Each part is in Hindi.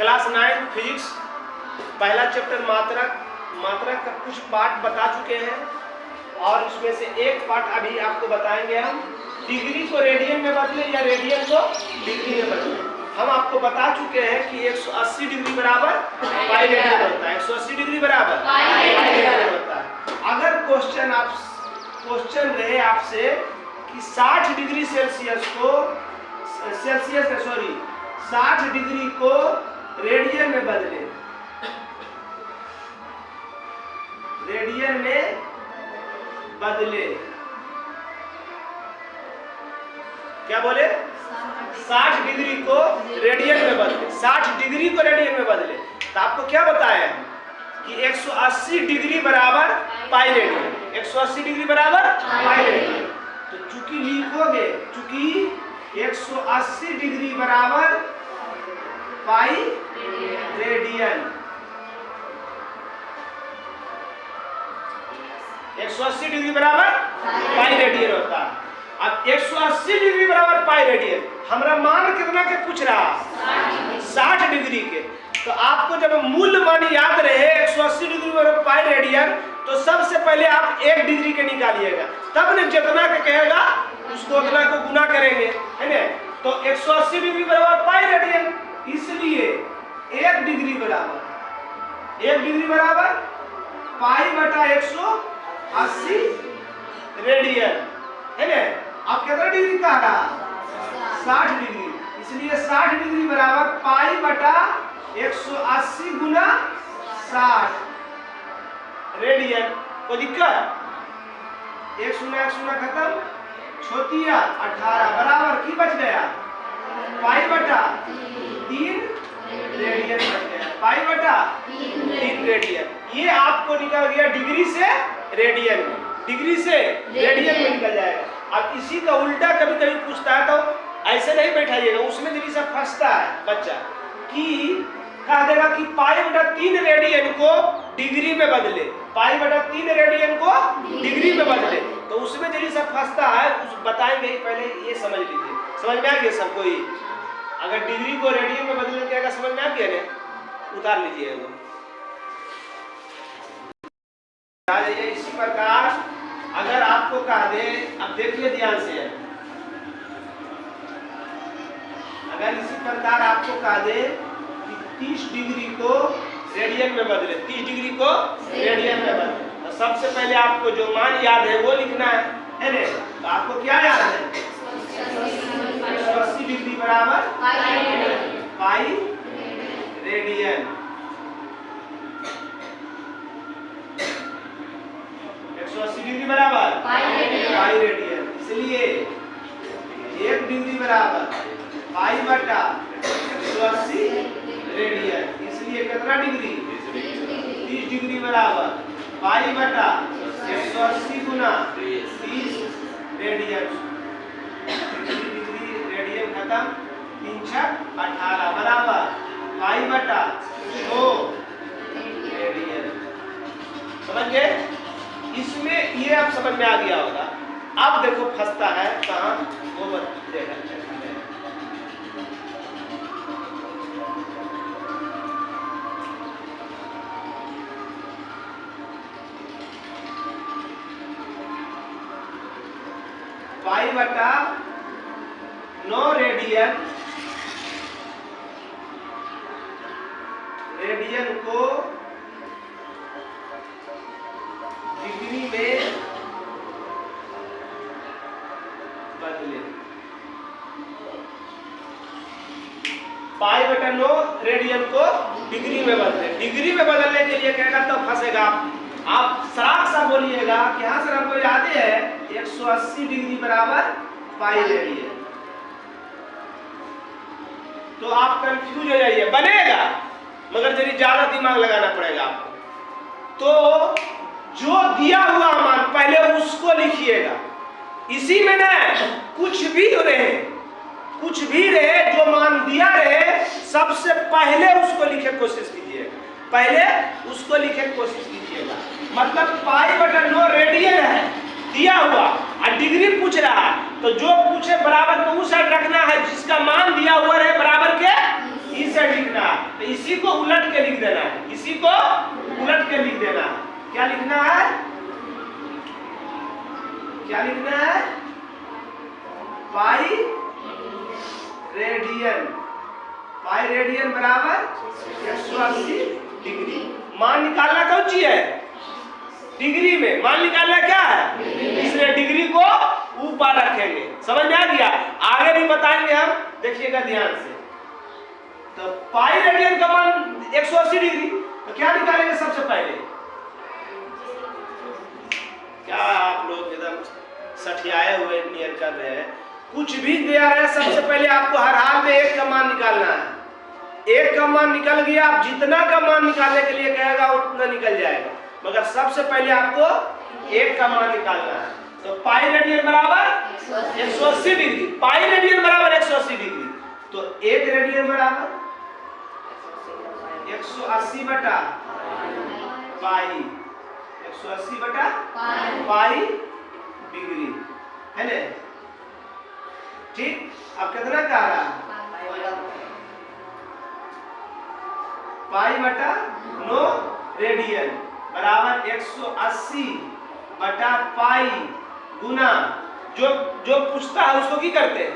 क्लास 9 फिजिक्स पहला चैप्टर मात्रक का कुछ पार्ट बता चुके हैं और इसमें से एक पार्ट अभी आपको बताएंगे हम। डिग्री को रेडियन में बदले या रेडियन को डिग्री में बदले। हम आपको बता चुके हैं कि 180 डिग्री बराबर पाई रेडियन होता है। 180 डिग्री बराबर पाई रेडियन होता है। अगर क्वेश्चन रहे आपसे कि 60 डिग्री सेल्सियस को 60 डिग्री को रेडियन में बदले, रेडियन में बदले, क्या बोले? 60 डिग्री को रेडियन में बदले, 60 डिग्री को रेडियन में बदले। तो आपको क्या बताया कि 180 डिग्री बराबर पाई रेडियन, 180 डिग्री बराबर पाई रेडियन। तो चूंकि लिखोगे, चूंकि 180 डिग्री बराबर पाई रेडियन, 180 डिग्री बराबर पाई रेडियन होता है। अब 180 डिग्री बराबर पाई रेडियन, हमारा मान कितना के पूछ रहा? 60 डिग्री के। तो आपको जब मूल मान याद रहे 180 डिग्री बराबर पाई रेडियन, तो सबसे पहले आप 1 डिग्री के निकालिएगा, तब ने जितना के कहेगा उसको उतना को गुना करेंगे, है ना? तो 180 डिग्री बराबर पाई रेडियन, इसलिए 1 डिग्री बराबर पाई बटा 180 रेडियन, है ना? आप कितना डिग्री कह रहा? 60 डिग्री। इसलिए 60 डिग्री बराबर पाई बटा 180 गुना 60 रेडियन। कोई दिक्कत? 1 शून्य खत्म, छोटिया 18 बराबर की बच गया? पाई बटा 3 रेडियन बच गया, पाई बटा 3 रेडियन। ये आपको निकल गया डिग्री से रेडियन में, डिग्री से रेडियन में निकल जाएगा। अब इसी का उल्टा कभी कभी पूछता है तो ऐसे नहीं बैठाइएगा, उसमें जब से फंसता है बच्चा कि कह देगा कि पाई बटा 3 रेडियन को डिग्री में बदले, पाई बटा 3 रेडियन को डिग्री में बदले, तो उसमें जब से फंसता है उस बताएंगे ही। पहले ये समझ लीजिए, समझ में आ गया सबको? ही अगर डिग्री को रेडियन में बदलने क्या समझ में आ गया ने? उतार लीजिए। इसी प्रकार अगर आपको कह दे, अब देखिए ध्यान से, अगर इसी प्रकार आपको कह दे कि 30 डिग्री को रेडियन में बदले, 30 डिग्री को रेडियन में बदले, तो सबसे पहले आपको जो मान याद है वो लिखना है ना? तो आपको क्या याद है? 180 डिग्री बराबर पाई रेडियन, 180 डिग्री बराबर पाई रेडियन। इसलिए 1 डिग्री बराबर पाई बटा 180 रेडियन। इसलिए कितना डिग्री? 30 डिग्री बराबर पाई बटा 180 गुना 30 रेडियन। डिग्री रेडियन खत्म, 3 छक 18 बराबर पाई बटा 100 रेडियन। समझ गए? इसमें ये आप समझ में आ गया होगा। अब देखो फंसता है कहाँ, वो देखा पाई बटा 9 रेडियन, रेडियन को डिग्री में बदले, पाई बटा 9 रेडियन को डिग्री में बदले। डिग्री में बदलने के लिए क्या करता हूं? फंसेगा आप सराग सा बोलिएगा कि हाँ सर हमको याद है 180 डिग्री बराबर पाई रेडियन। तो आप कंफ्यूज हो जाइए, बनेगा मगर जरी ज्यादा दिमाग लगाना पड़ेगा आपको। तो जो दिया हुआ मान पहले उसको लिखिएगा। इसी में ना कुछ भी रहे जो मान दिया रहे, सबसे पहले उसको लिखे कोशिश कीजिएगा, पहले उसको लिखे कोशिश कीजिएगा। मतलब पाई बटा 9 रेडियन है दिया हुआ और डिग्री पूछ रहा है, तो जो पूछे बराबर को उस साइड रखना है, जिसका मान दिया हुआ है बराबर के इस साइड लिखना है। तो इसी को उलट के लिख देना है, इसी को उलट के लिख देना है। क्या लिखना है, क्या लिखना है, पाई रेडियन, पाई रेडियन बराबर 180 डिग्री। मान निकालना कौन सी है, डिग्री में मान निकालना क्या है, इसलिए डिग्री को ऊपर रखेंगे। समझ में आ गया, आगे भी बताएंगे हम, देखिएगा ध्यान से। तो पाई रेडियन का मान 180 डिग्री, तो क्या निकालेंगे सबसे पहले, क्या आप लोग एकदम सठियाए हुए नियर कर रहे हैं, कुछ भी दिया है सबसे पहले आपको हर हाल में एक का मान निकालना है। एक का मान निकल गया, आप जितना का मान निकालने के लिए कहेगा उतना निकल जाएगा, मगर सबसे पहले आपको एक का मान निकालना है। तो पाई रेडियन बराबर 180 डिग्री, पाई रेडियन बराबर 180 डिग्री, तो एक रेडियन बराबर 180 बटा पाई, 180 बटा पाई डिग्री है ना। ठीक, अब कितना कह रहा है, पाई बटा 9 रेडियन बराबर 180 बटा पाई गुना, जो जो पूछता है उसको की करते हैं,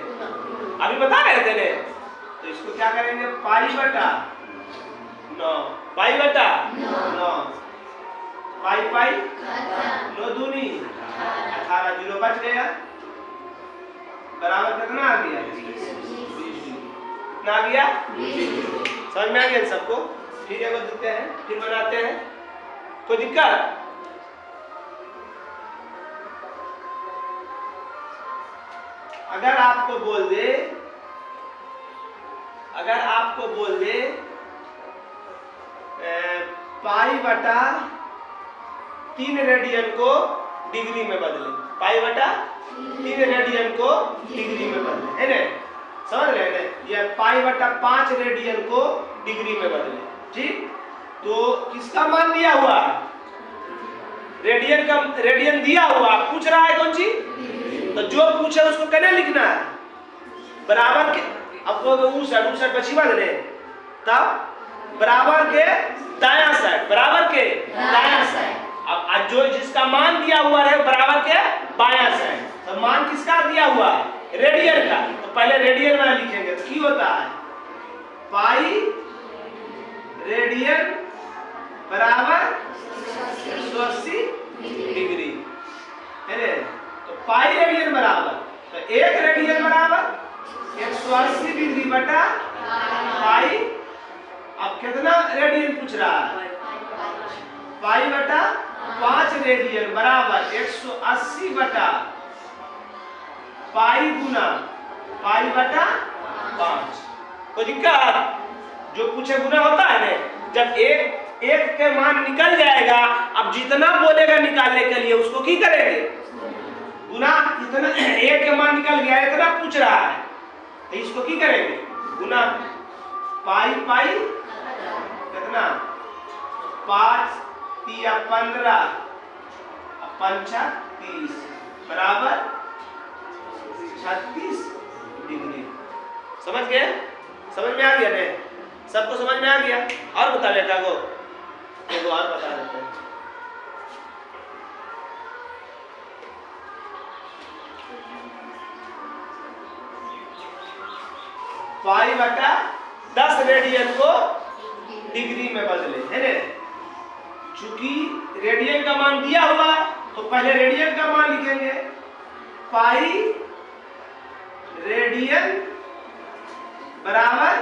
अभी बता रहे थे ने, तो इसको क्या करेंगे, पाई बटा 9, पाई बटा 9, पाई पाई 9 दूनी 18, जीरो बच गया, बराबर कितना आ गया, 20। कितना आ गया, समझ में आ गया सबको। ठीक है, देखते हैं, फिर बनाते हैं, कोई दिक्कत, अगर आपको बोल दे, अगर आपको बोल दे पाई बटा 3 रेडियन को डिग्री में बदले, पाई बटा 3 रेडियन को डिग्री में बदले, है ना, समझ रहे हैं, या पाई बटा 5 रेडियन को डिग्री में बदले। ठीक, तो किसका मान दिया हुआ, रेडियन का, रेडियन दिया हुआ, पूछ रहा है कौन सी, तो जो पूछे उसको कहने लिखना है, बराबर के, अब उस साइड बची बदले, तब बराबर के दायां साइड, बराबर के दायां साइड, अब जो जिसका मान दिया हुआ है बराबर के बायां साइड, तो मान किसका दिया हुआ है, रेडियन का, तो पहले रेडियन में लिखेंगे, तो की होता है पाई रेडियन बराबर 180 डिग्री, है ना। तो पाई रेडियन बराबर, तो एक रेडियन बराबर 180 डिग्री बटा पाई, अब कितना रेडियन पूछ रहा है, पाई बटा 5 रेडियन बराबर 180 बटा पाई गुना पाई बटा 5। कोई दिक्कत, जो पूछे गुना होता है ना, जब एक के मान निकल जाएगा, अब जितना बोलेगा निकालने के लिए उसको की करेंगे, गुना, इतना एक के मान निकल गया, इतना पूछ रहा है, तो इसको की करेंगे, गुना पाई पाई कितना, 5 तिया 15 पंचा 30 बराबर 36 डिग्री। समझ गए, समझ में आ गया ने, सबको समझ में आ गया। और बता बेटा को, एक और बता देते हैं, पाई बटा 10 रेडियन को डिग्री में बदले, है ना। चूंकि रेडियन का मान दिया हुआ तो पहले रेडियन का मान लिखेंगे, पाई रेडियन बराबर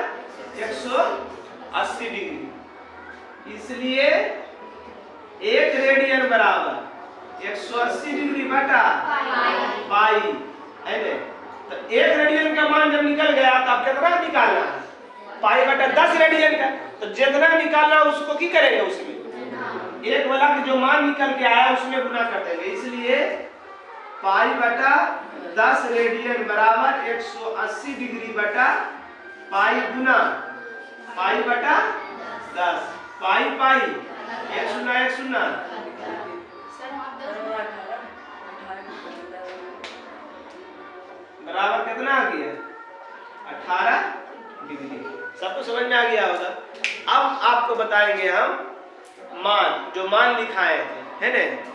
180 डिग्री, इसलिए एक रेडियन बराबर 180 डिग्री बटा पाई, है ना। तो एक रेडियन का मान जब निकल गया तो अब कितना निकालना है, पाई बटा 10 रेडियन का, तो जितना निकालना उसको की करेंगे, उसमें एक वाला के जो मान निकल के आया उसमें गुना कर देंगे, इसलिए पाई बटा 10 रेडियन बराबर 180 डिग्री बटा पाई गुना पाई बटा 10, पाई पाई 1 शून्य 1 शून्य, बराबर कितना आ गया, 18 डिग्री। सबको समझ में आ गया होगा। अब आपको बताएंगे हम मान, जो मान लिखाए थे, है ना।